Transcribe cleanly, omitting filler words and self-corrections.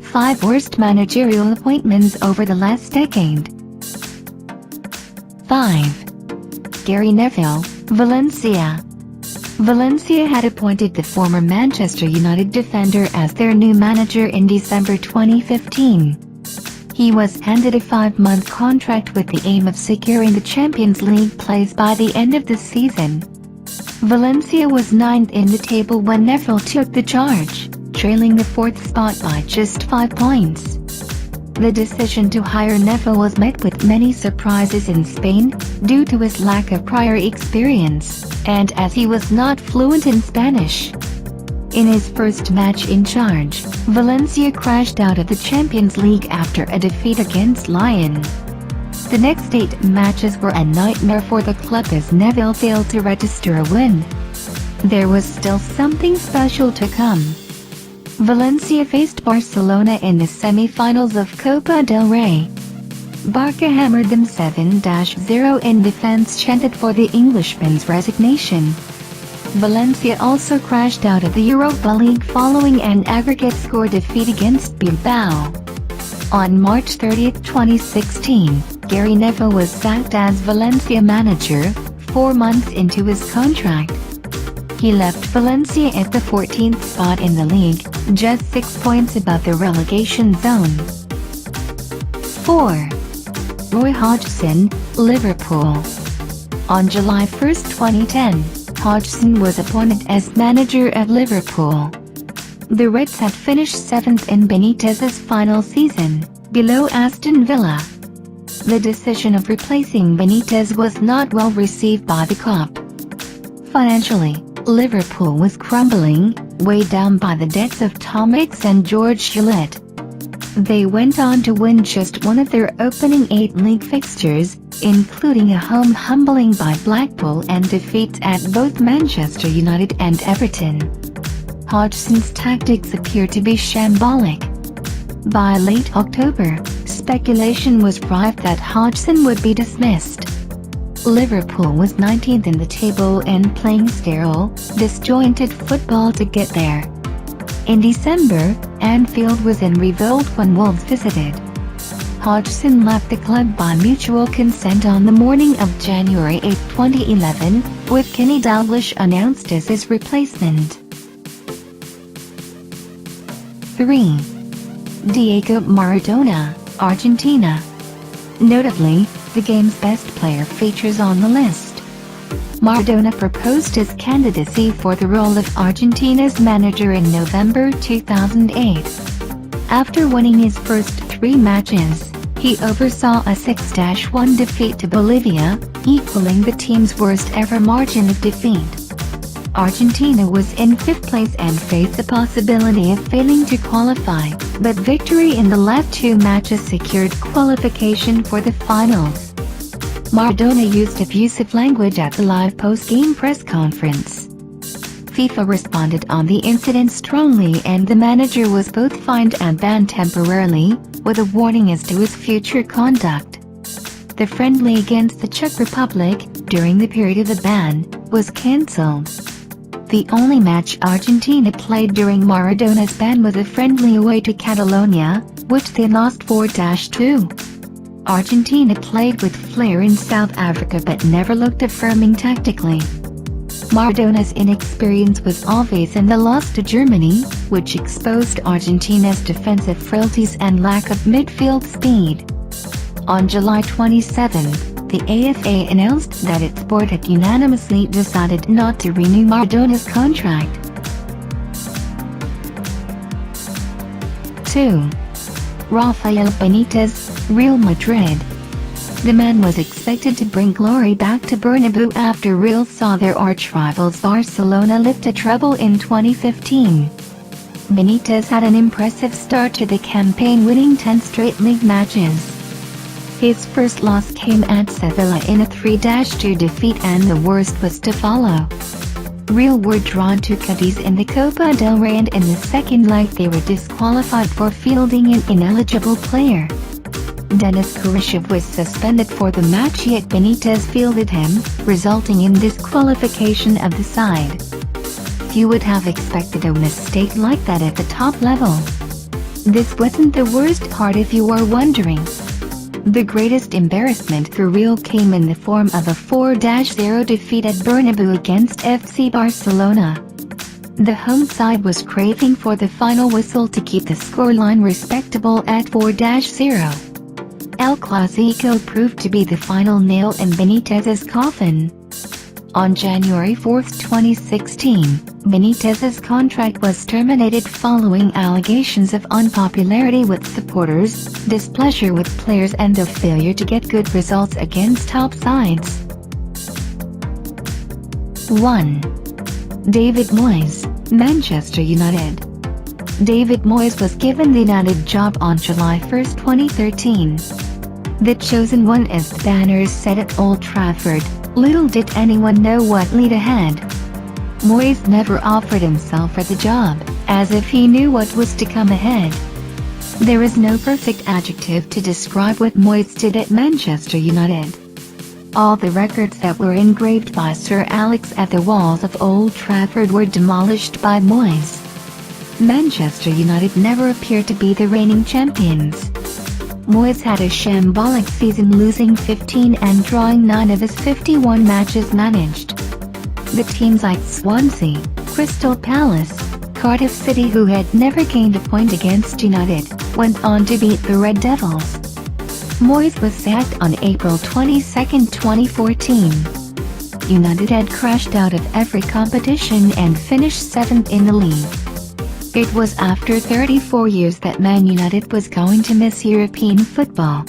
5 Worst Managerial Appointments Over the Last Decade. 5. Gary Neville, Valencia. Valencia had appointed the former Manchester United defender as their new manager in December 2015. He was handed a 5-month contract with the aim of securing the Champions League place by the end of the season. Valencia was 9th in the table when Neville took the charge, trailing the 4th spot by just 5 points. The decision to hire Neville was met with many surprises in Spain, due to his lack of prior experience, and as he was not fluent in Spanish. In his first match in charge, Valencia crashed out of the Champions League after a defeat against Lyon. The next 8 matches were a nightmare for the club as Neville failed to register a win. There was still something special to come. Valencia faced Barcelona in the semi-finals of Copa del Rey. Barca hammered them 7-0 in defense chanted for the Englishman's resignation. Valencia also crashed out of the Europa League following an aggregate score defeat against Bilbao. On March 30, 2016, Gary Neville was sacked as Valencia manager, 4 months into his contract. He left Valencia at the 14th spot in the league, just 6 points above the relegation zone. 4. Roy Hodgson, Liverpool. On July 1, 2010, Hodgson was appointed as manager at Liverpool. The Reds had finished 7th in Benitez's final season, below Aston Villa. The decision of replacing Benitez was not well received by the club. Financially, Liverpool was crumbling, weighed down by the debts of Tom Hicks and George Gillett. They went on to win just one of their opening 8 league fixtures, including a home humbling by Blackpool and defeats at both Manchester United and Everton. Hodgson's tactics appeared to be shambolic. By late October, speculation was rife that Hodgson would be dismissed. Liverpool was 19th in the table and playing sterile, disjointed football to get there. In December, Anfield was in revolt when Wolves visited. Hodgson left the club by mutual consent on the morning of January 8, 2011, with Kenny Dalglish announced as his replacement. 3. Diego Maradona, Argentina. Notably, the game's best player features on the list. Maradona proposed his candidacy for the role of Argentina's manager in November 2008. After winning his first 3 matches, he oversaw a 6-1 defeat to Bolivia, equaling the team's worst ever margin of defeat. Argentina was in 5th place and faced the possibility of failing to qualify, but victory in the last 2 matches secured qualification for the finals. Maradona used abusive language at the live post-game press conference. FIFA responded on the incident strongly and the manager was both fined and banned temporarily, with a warning as to his future conduct. The friendly against the Czech Republic, during the period of the ban, was cancelled. The only match Argentina played during Maradona's ban was a friendly away to Catalonia, which they lost 4-2. Argentina played with flair in South Africa but never looked affirming tactically. Maradona's inexperience was obvious in the loss to Germany, which exposed Argentina's defensive frailties and lack of midfield speed. On July 27, the AFA announced that its board had unanimously decided not to renew Maradona's contract. 2. Rafael Benitez, Real Madrid. The man was expected to bring glory back to Bernabeu after Real saw their arch-rivals Barcelona lift a treble in 2015. Benitez had an impressive start to the campaign, winning 10 straight league matches. His first loss came at Sevilla in a 3-2 defeat and the worst was to follow. Real were drawn to Cadiz in the Copa del Rey and in the second leg they were disqualified for fielding an ineligible player. Denis Kurishev was suspended for the match, yet Benitez fielded him, resulting in disqualification of the side. Few would have expected a mistake like that at the top level. This wasn't the worst part if you are wondering. The greatest embarrassment for Real came in the form of a 4-0 defeat at Bernabeu against FC Barcelona. The home side was craving for the final whistle to keep the scoreline respectable at 4-0. El Clásico proved to be the final nail in Benitez's coffin. On January 4, 2016, Benitez's contract was terminated following allegations of unpopularity with supporters, displeasure with players and a failure to get good results against top sides. 1. David Moyes, Manchester United. David Moyes was given the United job on July 1, 2013. The chosen one is the banners set at Old Trafford. Little did anyone know what laid ahead. Moyes never offered himself for the job, as if he knew what was to come ahead. There is no perfect adjective to describe what Moyes did at Manchester United. All the records that were engraved by Sir Alex at the walls of Old Trafford were demolished by Moyes. Manchester United never appeared to be the reigning champions. Moyes had a shambolic season, losing 15 and drawing 9 of his 51 matches managed. The teams like Swansea, Crystal Palace, Cardiff City, who had never gained a point against United, went on to beat the Red Devils. Moyes was sacked on April 22, 2014. United had crashed out of every competition and finished 7th in the league. It was after 34 years that Man United was going to miss European football.